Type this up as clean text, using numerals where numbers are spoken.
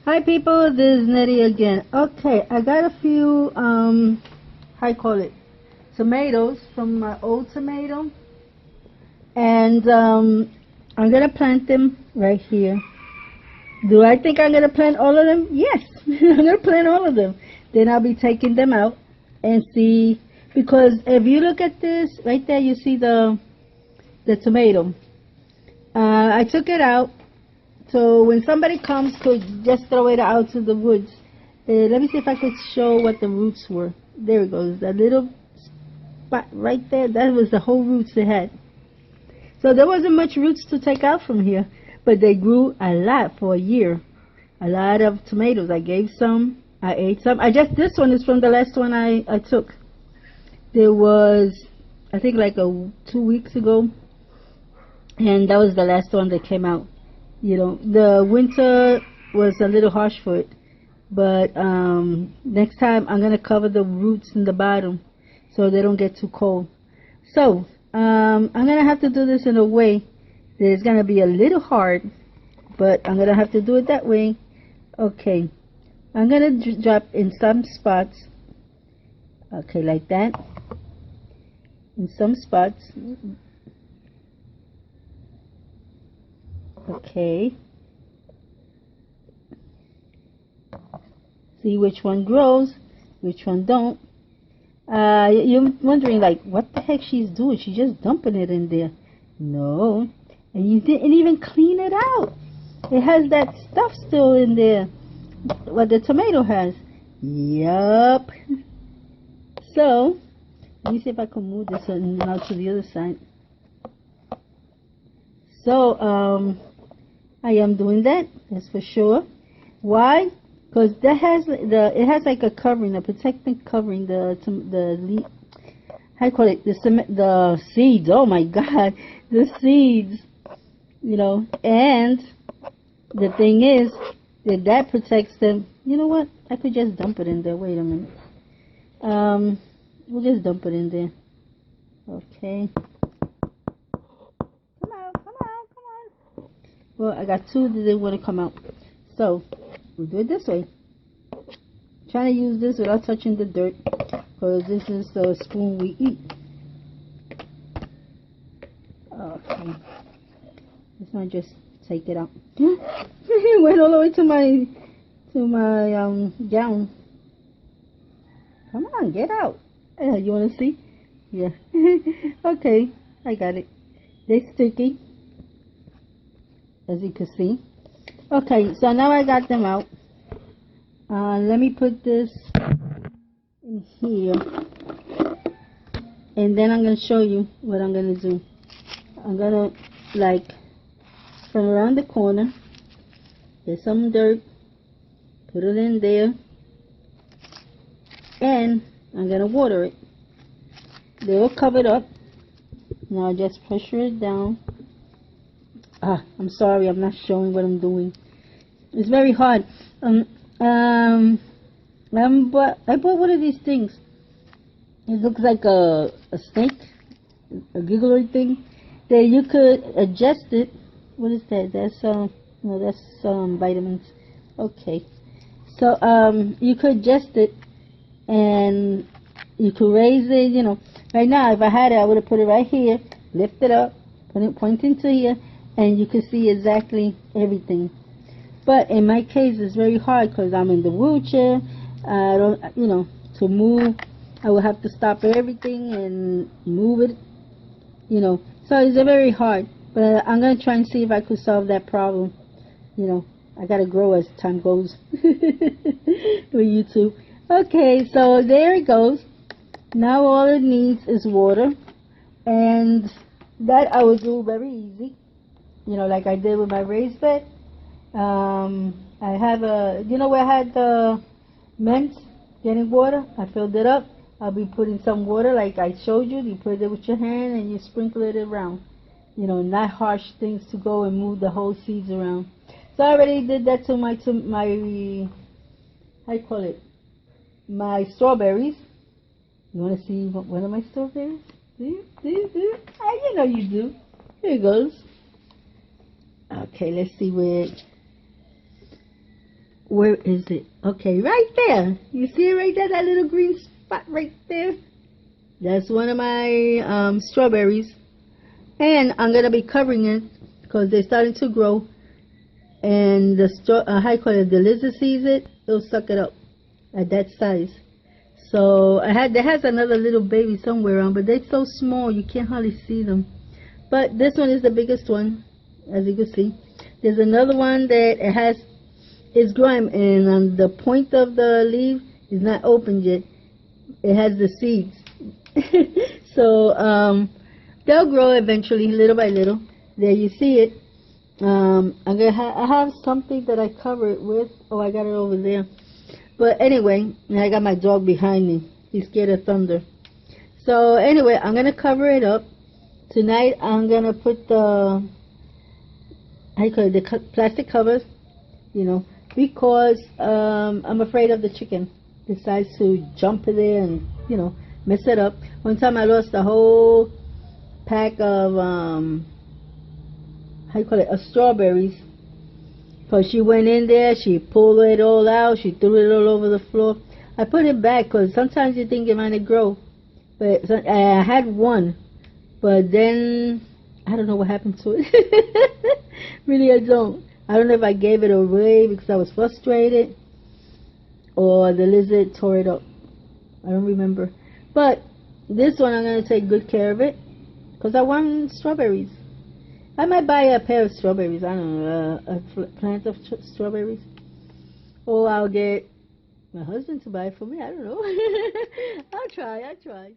Hi people, this is Nettie again. Okay, I got a few how you call it, tomatoes from my old tomato, and I'm gonna plant them right here. Do I think I'm gonna plant all of them? Yes, I'm gonna plant all of them. Then I'll be taking them out and see, because if you look at this right there, you see the tomato. I took it out. So when somebody comes, could just throw it out to the woods. Let me see if I could show what the roots were. There it goes. That little spot right there, that was the whole roots they had. So there wasn't much roots to take out from here, but they grew a lot for a year. A lot of tomatoes. I gave some. I ate some. This one is from the last one I took. There was, I think, like 2 weeks ago, and that was the last one that came out. You know, the winter was a little harsh for it, but next time I'm gonna cover the roots in the bottom so they don't get too cold. So I'm gonna have to do this in a way that it's gonna be a little hard, but I'm gonna have to do it that way. Okay, I'm gonna drop in some spots. Okay, like that. In some spots. Okay. See which one grows, which one don't. You're wondering, like, what the heck she's doing? She's just dumping it in there. No. And you didn't even clean it out. It has that stuff still in there. What the tomato has. Yup. So, let me see if I can move this now to the other side. So, I am doing that. That's for sure. Why? Because it has like a covering, a protecting covering, how you call it, the seeds. Oh my God, the seeds. You know, and the thing is that protects them. You know what? I could just dump it in there. Wait a minute. We'll just dump it in there. Okay. Come on. Well, I got two that didn't want to come out. So, we'll do it this way. Trying to use this without touching the dirt, because this is the spoon we eat. Okay. Let's not just take it out. It went all the way to my gown. Come on, get out. You want to see? Yeah. Okay, I got it. They're sticky, as you can see. Okay, so now I got them out. Let me put this in here, and then I'm going to show you what I'm going to do. I'm going to, like, from around the corner, get some dirt, put it in there, and I'm going to water it. They're covered up. Now just pressure it down. I'm sorry, I'm not showing what I'm doing. It's very hard. I bought one of these things. It looks like a snake, a giggler thing. That you could adjust it. What is that? That's no, that's vitamins. Okay. So you could adjust it, and you could raise it. You know, right now if I had it, I would have put it right here, lift it up, point into here, and you can see exactly everything. But in my case, it's very hard because I'm in the wheelchair. I don't, you know, to move, I will have to stop everything and move it, you know. So it's very hard. But I'm going to try and see if I could solve that problem. You know, I got to grow as time goes with YouTube. Okay, so there it goes. Now all it needs is water. And that I will do very easy. You know, like I did with my raised bed. I have you know where I had the mints getting water? I filled it up. I'll be putting some water like I showed you. You put it with your hand and you sprinkle it around. You know, not harsh things to go and move the whole seeds around. So I already did that to my how you call it? My strawberries. You want to see one of my strawberries? Do you? You know you do. Here it goes. Okay, let's see where Where is it? Okay, right there. You see it right there, that little green spot right there? That's one of my strawberries. And I'm going to be covering it because they're starting to grow. And the how you call it, the lizard sees it, they'll suck it up at that size. So there has another little baby somewhere around, but they're so small you can't hardly see them. But this one is the biggest one, as you can see. There's another one that is growing, and on the point of the leaf is not opened yet. It has the seeds. So they'll grow eventually, little by little. There you see it. I have something that I cover it with. Oh, I got it over there. But anyway, I got my dog behind me. He's scared of thunder. So anyway, I'm gonna cover it up. Tonight I'm gonna put the the plastic covers, because I'm afraid of the chicken decides to jump in there and mess it up. One time I lost a whole pack of of strawberries. Because she went in there, she pulled it all out, she threw it all over the floor. I put it back because sometimes you think it might grow. But I had one, but then I don't know what happened to it. Really, I don't. I don't know if I gave it away because I was frustrated or the lizard tore it up. I don't remember. But this one, I'm going to take good care of it because I want strawberries. I might buy a pair of strawberries. I don't know, a plant of strawberries. Or I'll get my husband to buy it for me. I don't know. I'll try.